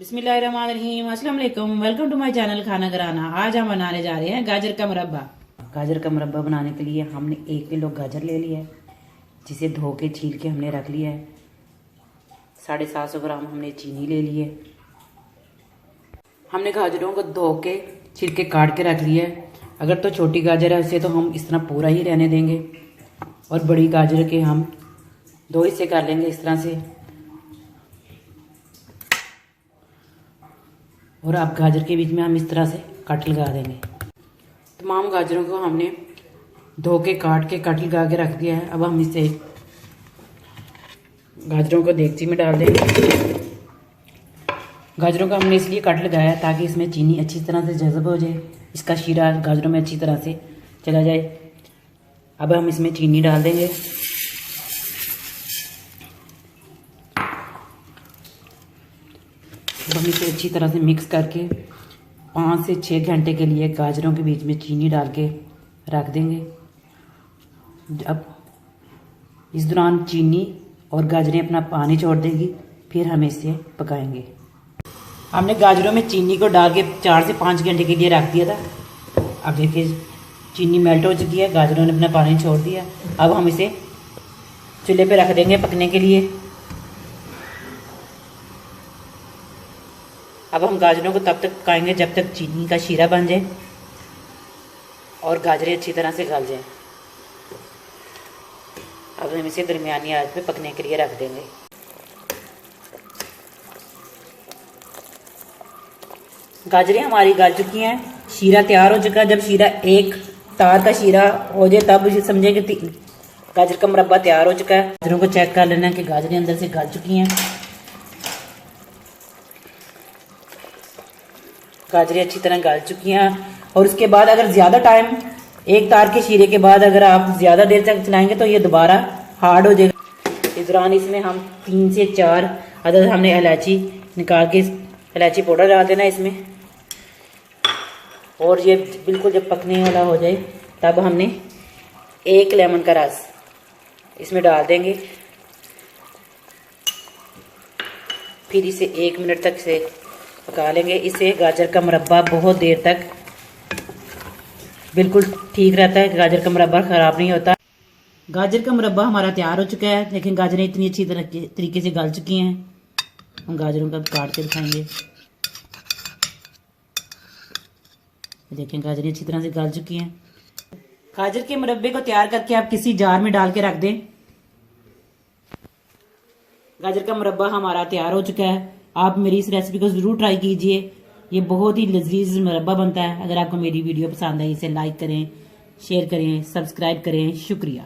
बिस्मिल्लाहिर्रहमानिर्रहीम, अस्सलाम वालेकुम। वेलकम टू माय चैनल खाना कराना। आज हम बनाने जा रहे हैं गाजर का मुरब्बा। गाजर का मुरब्बा बनाने के लिए हमने 1 किलो गाजर ले लिया है, जिसे धो के छील के हमने रख लिया है। 750 ग्राम हमने चीनी ले ली है। हमने गाजरों को धो के छील के काट के रख लिया है। अगर तो छोटी गाजर है उसे तो हम इस तरह पूरा ही रहने देंगे, और बड़ी गाजर के हम 2 हिस्से कर लेंगे इस तरह से। और अब गाजर के बीच में हम इस तरह से कट लगा देंगे। तमाम गाजरों को हमने धो के काट के कट लगा के रख दिया है। अब हम इसे गाजरों को देगची में डाल देंगे। गाजरों का हमने इसलिए कट लगाया है ताकि इसमें चीनी अच्छी तरह से जज़ब हो जाए, इसका शीरा गाजरों में अच्छी तरह से चला जाए। अब हम इसमें चीनी डाल देंगे। हम इसे अच्छी तरह से मिक्स करके 5 से 6 घंटे के लिए गाजरों के बीच में चीनी डाल के रख देंगे। अब इस दौरान चीनी और गाजरें अपना पानी छोड़ देंगी, फिर हम इसे पकाएंगे। हमने गाजरों में चीनी को डाल के 4 से 5 घंटे के लिए रख दिया था। अब देखिए चीनी मेल्ट हो चुकी है, गाजरों ने अपना पानी छोड़ दिया। अब हम इसे चूल्हे पे रख देंगे पकने के लिए। अब हम गाजरों को तब तक पकाएंगे जब तक चीनी का शीरा बन जाए और गाजरें अच्छी तरह से गल जाएं। अब हम इसे दरमियानी आंच पे पकने के लिए रख देंगे। गाजरें हमारी गल चुकी हैं, शीरा तैयार हो चुका है। जब शीरा एक तार का शीरा हो जाए तब उसे समझें कि गाजर का मुरब्बा तैयार हो चुका है। गाजरों को चेक कर लेना कि गाजरें अंदर से गल चुकी हैं। गाजरें अच्छी तरह गल चुकी हैं। और उसके बाद अगर ज़्यादा टाइम, एक तार के शीरे के बाद अगर आप ज़्यादा देर तक चलाएंगे तो ये दोबारा हार्ड हो जाएगा। इस दौरान इसमें हम 3 से 4 अदद हमने इलायची निकाल के इलायची पाउडर डाल देना इसमें। और ये बिल्कुल जब पकने वाला हो जाए तब हमने 1 लेमन का रस इसमें डाल देंगे। फिर इसे 1 मिनट तक से पका लेंगे। इससे गाजर का मुरब्बा बहुत देर तक बिल्कुल ठीक रहता है, गाजर का मुरब्बा ख़राब नहीं होता। गाजर का मुरब्बा हमारा तैयार हो चुका है। लेकिन गाजरें इतनी अच्छी तरीके से गल चुकी हैं। हम गाजरों का काट के दिखाएंगे। देखें गाजरें अच्छी तरह से गल चुकी हैं। गाजर के मुरब्बे को तैयार करके आप किसी जार में डाल के रख दें। गाजर का मुरब्बा हमारा तैयार हो चुका है। आप मेरी इस रेसिपी को ज़रूर ट्राई कीजिए, ये बहुत ही लजीज मुरब्बा बनता है। अगर आपको मेरी वीडियो पसंद आई इसे लाइक करें, शेयर करें, सब्सक्राइब करें। शुक्रिया।